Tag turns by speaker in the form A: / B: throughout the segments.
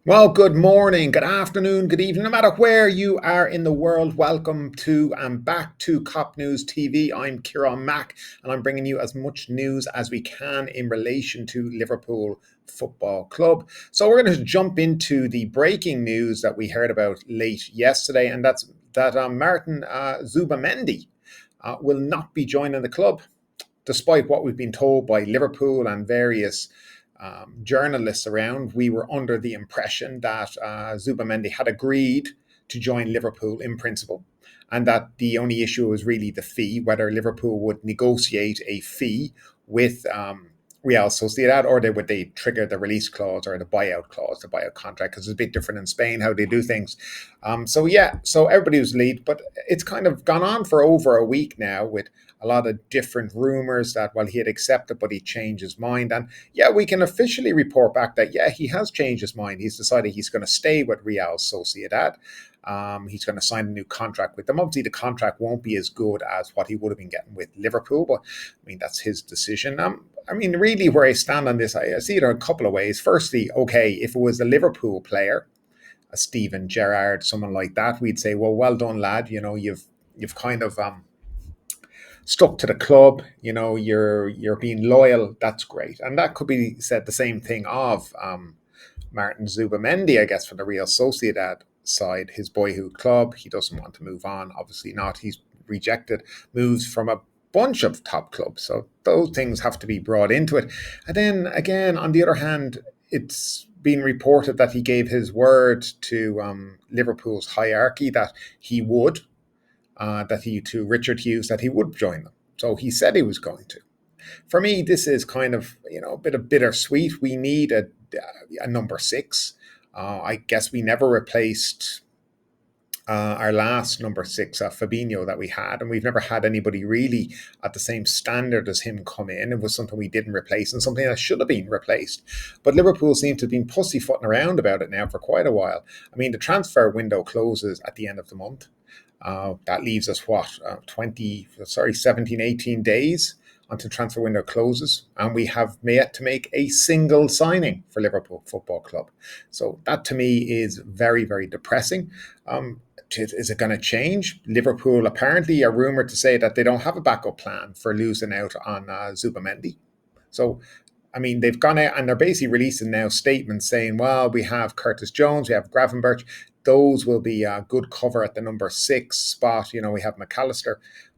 A: Well, good morning, good afternoon, good evening, no matter where you are in the world. Welcome to and back to KOP News TV. I'm Kieran Mack, and I'm bringing you as much news as we can in relation to Liverpool Football Club. So we're going to jump into the breaking news that we heard about late yesterday, and that's that Martin Zubimendi will not be joining the club, despite what we've been told by Liverpool and various journalists around. We were under the impression that Zubimendi had agreed to join Liverpool in principle, and that the only issue was really the fee, whether Liverpool would negotiate a fee with Real Sociedad, or would they trigger the release clause or the buyout clause, the buyout contract, because it's a bit different in Spain how they do things. So everybody was lead, but it's kind of gone on for over a week now with a lot of different rumors that, well, he had accepted, but he changed his mind. And yeah, we can officially report back that, yeah, he has changed his mind. He's decided he's going to stay with Real Sociedad. He's going to sign a new contract with them. Obviously, the contract won't be as good as what he would have been getting with Liverpool, but I mean, that's his decision. Really, where I stand on this, I see it in a couple of ways. Firstly, okay, if it was a Liverpool player, a Steven Gerrard, someone like that, we'd say, well done, lad. You know, you've kind of stuck to the club. You know, you're being loyal. That's great, and that could be said the same thing of Martin Zubimendi, I guess, for the Real Sociedad side, his boyhood club. He doesn't want to move on. Obviously not. He's rejected moves from a bunch of top clubs. So those things have to be brought into it. And then again, on the other hand, it's been reported that he gave his word to Liverpool's hierarchy that he would, to Richard Hughes, that he would join them. So he said he was going to. For me, this is kind of, a bit of bittersweet. We need a number six. I guess we never replaced our last number six, Fabinho, that we had, and we've never had anybody really at the same standard as him come in. It was something we didn't replace and something that should have been replaced. But Liverpool seem to have been pussyfooting around about it now for quite a while. I mean, the transfer window closes at the end of the month. That leaves us 17, 18 days until transfer window closes, and we have yet to make a single signing for Liverpool Football Club. So that to me is very, very depressing. Is it going to change? Liverpool apparently are rumoured to say that they don't have a backup plan for losing out on Zubimendi. So, I mean, they've gone out and they're basically releasing now statements saying, well, we have Curtis Jones, we have Gravenberch. Those will be a good cover at the number six spot. You know, we have McAllister.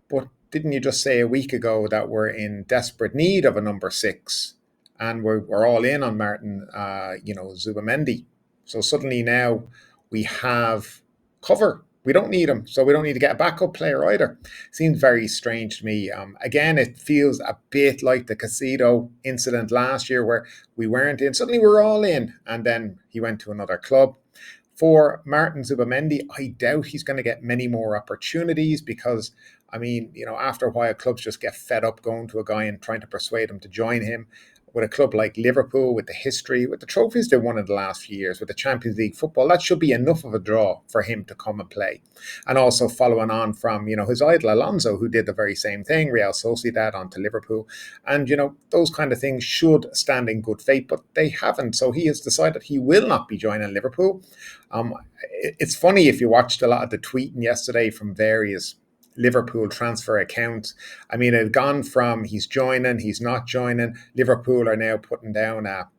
A: But didn't you just say a week ago that we're in desperate need of a number six, and we're all in on Martin, Zubimendi? So suddenly now we have cover. We don't need him, so we don't need to get a backup player either. Seems very strange to me. Again, it feels a bit like the Caicedo incident last year, where we weren't in. Suddenly we're all in, and then he went to another club. For Martin Zubimendi, I doubt he's going to get many more opportunities because, I mean, after a while, clubs just get fed up going to a guy and trying to persuade him to join him. With a club like Liverpool, with the history, with the trophies they won in the last few years, with the Champions League football, that should be enough of a draw for him to come and play. And also following on from, his idol Alonso, who did the very same thing, Real Sociedad onto Liverpool. And, those kind of things should stand in good faith, but they haven't. So he has decided he will not be joining Liverpool. It's funny if you watched a lot of the tweeting yesterday from various Liverpool transfer accounts. I mean, it had gone from he's joining, he's not joining. Liverpool are now putting down a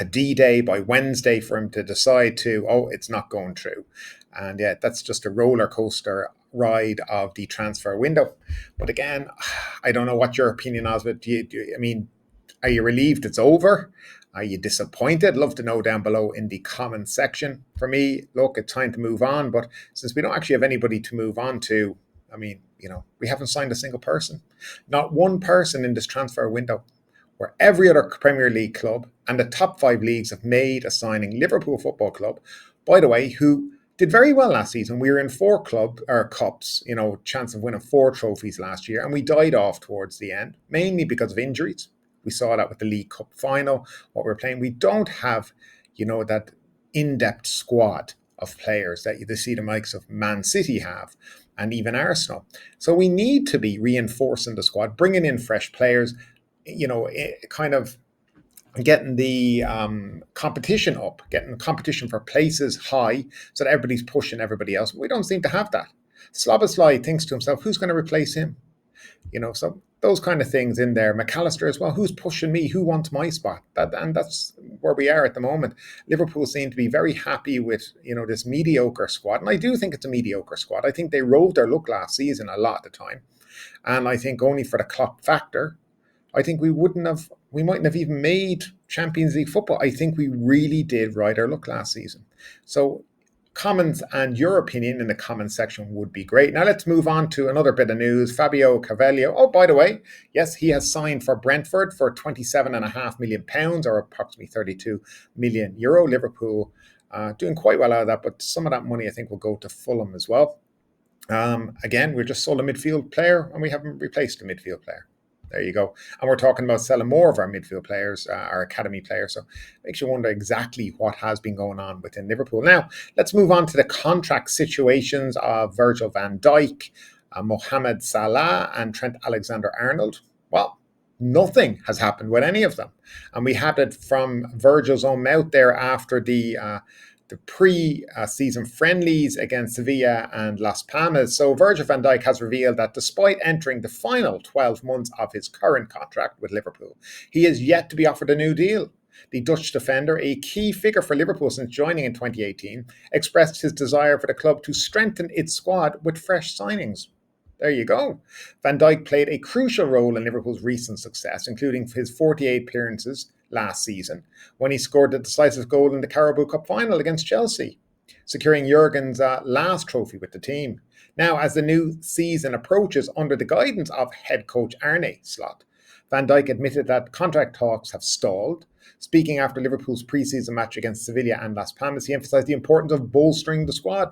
A: D-Day by Wednesday for him to decide it's not going through. And yeah, that's just a roller coaster ride of the transfer window. But again, I don't know what your opinion is, but are you relieved it's over? Are you disappointed? Love to know down below in the comment section. For me, look, it's time to move on. But since we don't actually have anybody to move on to, we haven't signed a single person. Not one person in this transfer window, where every other Premier League club and the top 5 leagues have made a signing. Liverpool Football Club, by the way, who did very well last season. We were in 4 cups, chance of winning 4 trophies last year, and we died off towards the end, mainly because of injuries. We saw that with the League Cup final, what we're playing. We don't have, that in-depth squad of players that you see the likes of Man City have, and even Arsenal. So we need to be reinforcing the squad, bringing in fresh players, kind of getting the competition up, getting the competition for places high so that everybody's pushing everybody else. We don't seem to have that. Szoboszlai thinks to himself, who's going to replace him? So those kind of things in there. McAllister as well, who's pushing me? Who wants my spot? And that's where we are at the moment. Liverpool seem to be very happy with, this mediocre squad. And I do think it's a mediocre squad. I think they rode their luck last season a lot of the time. And I think only for the Klopp factor, I think we mightn't have even made Champions League football. I think we really did ride our luck last season. So comments and your opinion in the comments section would be great. Now let's move on to another bit of news. Fabio Carvalho. Oh, by the way, yes, he has signed for Brentford for £27.5 million, or approximately €32 million. Liverpool doing quite well out of that, but some of that money I think will go to Fulham as well. Again, we're just sold a midfield player and we haven't replaced a midfield player. There you go. And we're talking about selling more of our midfield players, our academy players. So it makes you wonder exactly what has been going on within Liverpool. Now, let's move on to the contract situations of Virgil van Dijk, Mohamed Salah and Trent Alexander-Arnold. Well, nothing has happened with any of them. And we had it from Virgil's own mouth there after the pre-season friendlies against Sevilla and Las Palmas. So Virgil van Dijk has revealed that despite entering the final 12 months of his current contract with Liverpool, he is yet to be offered a new deal. The Dutch defender, a key figure for Liverpool since joining in 2018, expressed his desire for the club to strengthen its squad with fresh signings. There you go. Van Dijk played a crucial role in Liverpool's recent success, including his 48 appearances last season, when he scored the decisive goal in the Carabao Cup final against Chelsea, securing Jurgen's last trophy with the team. Now, as the new season approaches under the guidance of head coach Arne Slot, Van Dijk admitted that contract talks have stalled. Speaking after Liverpool's pre-season match against Sevilla and Las Palmas, he emphasised the importance of bolstering the squad.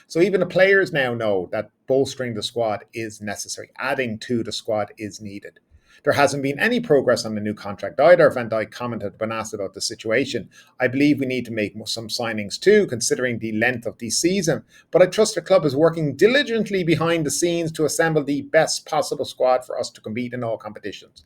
A: So even the players now know that bolstering the squad is necessary. Adding to the squad is needed. There hasn't been any progress on the new contract either, Van Dijk commented when asked about the situation. I believe we need to make some signings too, considering the length of the season. But I trust the club is working diligently behind the scenes to assemble the best possible squad for us to compete in all competitions.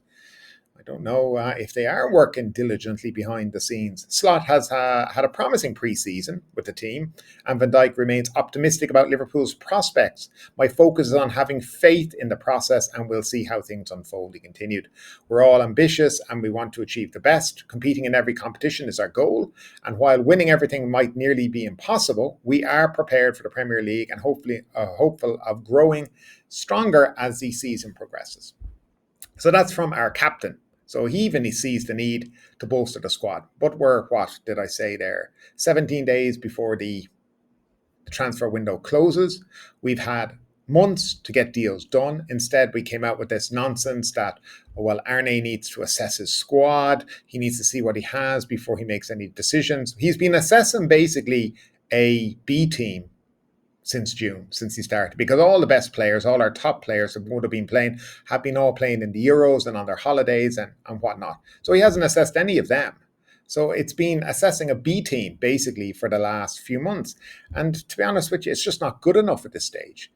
A: I don't know if they are working diligently behind the scenes. Slot has had a promising pre-season with the team, and Van Dijk remains optimistic about Liverpool's prospects. My focus is on having faith in the process, and we'll see how things unfold, he continued. We're all ambitious, and we want to achieve the best. Competing in every competition is our goal, and while winning everything might nearly be impossible, we are prepared for the Premier League and hopefully hopeful of growing stronger as the season progresses. So that's from our captain. So he even sees the need to bolster the squad. But we're, 17 days before the transfer window closes. We've had months to get deals done. Instead, we came out with this nonsense that, Arne needs to assess his squad. He needs to see what he has before he makes any decisions. He's been assessing basically a B team since June, since he started, because all the best players, all our top players that would have been playing, have been all playing in the Euros and on their holidays and whatnot. So he hasn't assessed any of them. So it's been assessing a B team basically for the last few months. And to be honest with you, it's just not good enough at this stage.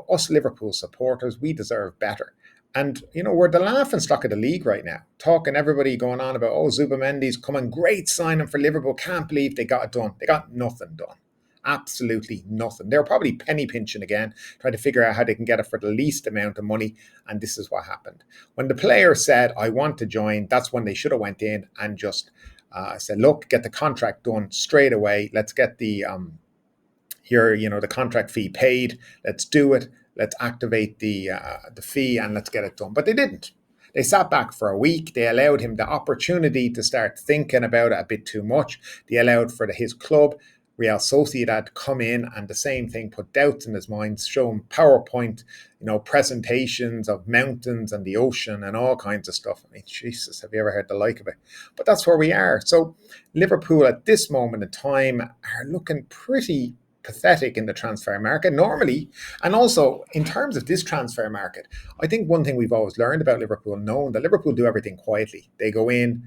A: Us Liverpool supporters, we deserve better. And, we're the laughing stock of the league right now. Talking, everybody going on about, Zubimendi's coming, great signing for Liverpool. Can't believe they got it done. They got nothing done. Absolutely nothing. They're probably penny pinching again, trying to figure out how they can get it for the least amount of money. And this is what happened. When the player said, I want to join, that's when they should have went in and just said, look, get the contract done straight away. Let's get the the contract fee paid. Let's do it. Let's activate the fee and let's get it done. But they didn't. They sat back for a week. They allowed him the opportunity to start thinking about it a bit too much. They allowed for his club, Real Sociedad, come in and the same thing, put doubts in his mind, show him PowerPoint, presentations of mountains and the ocean and all kinds of stuff. I mean, Jesus, have you ever heard the like of it? But that's where we are. So Liverpool at this moment in time are looking pretty pathetic in the transfer market normally. And also in terms of this transfer market, I think one thing we've always learned about Liverpool, knowing that Liverpool do everything quietly. They go in,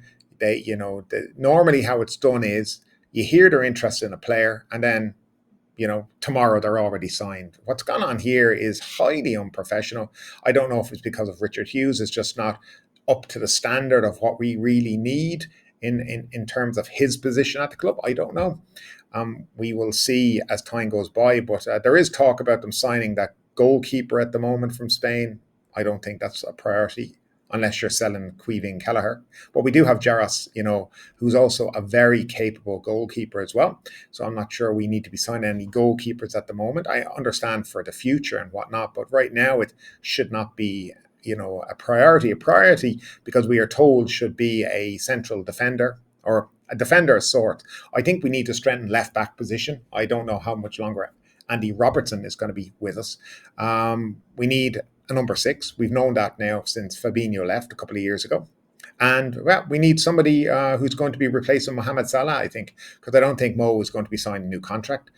A: normally how it's done is, you hear they're interested in a player and then, tomorrow they're already signed. What's gone on here is highly unprofessional. I don't know if it's because of Richard Hughes is just not up to the standard of what we really need in terms of his position at the club. I don't know. We will see as time goes by, but there is talk about them signing that goalkeeper at the moment from Spain. I don't think that's a priority unless you're selling Queeving Kelleher. But we do have Jaros, who's also a very capable goalkeeper as well. So I'm not sure we need to be signing any goalkeepers at the moment. I understand for the future and whatnot, but right now it should not be, a priority. A priority, because we are told, should be a central defender or a defender of sort. I think we need to strengthen left back position. I don't know how much longer Andy Robertson is going to be with us. We need a number 6. We've known that now since Fabinho left a couple of years ago. And we need somebody who's going to be replacing Mohamed Salah, I think, because I don't think Mo is going to be signing a new contract.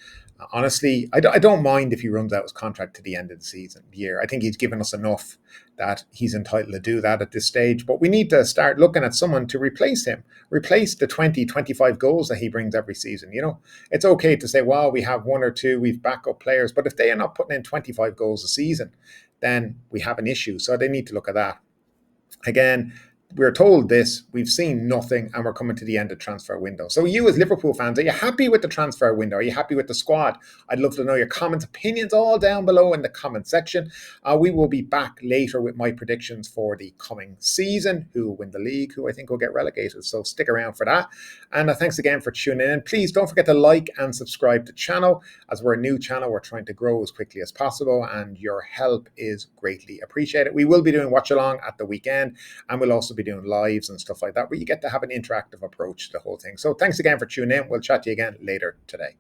A: Honestly, I don't mind if he runs out his contract to the end of the year. I think he's given us enough that he's entitled to do that at this stage. But we need to start looking at someone to replace him, replace the 20, 25 goals that he brings every season. It's okay to say, well, we have 1 or 2, we've backup players. But if they are not putting in 25 goals a season, then we have an issue. So they need to look at that. Again, we're told this, we've seen nothing, and we're coming to the end of transfer window. So you as Liverpool fans, are you happy with the transfer window? Are you happy with the squad? I'd love to know your comments, opinions, all down below in the comment section. We will be back later with my predictions for the coming season, who will win the league, who I think will get relegated. So stick around for that. And thanks again for tuning in. Please don't forget to like and subscribe to the channel. As we're a new channel, we're trying to grow as quickly as possible, and your help is greatly appreciated. We will be doing watch along at the weekend, and we'll also be doing lives and stuff like that, where you get to have an interactive approach to the whole thing. So thanks again for tuning in. We'll chat to you again later today.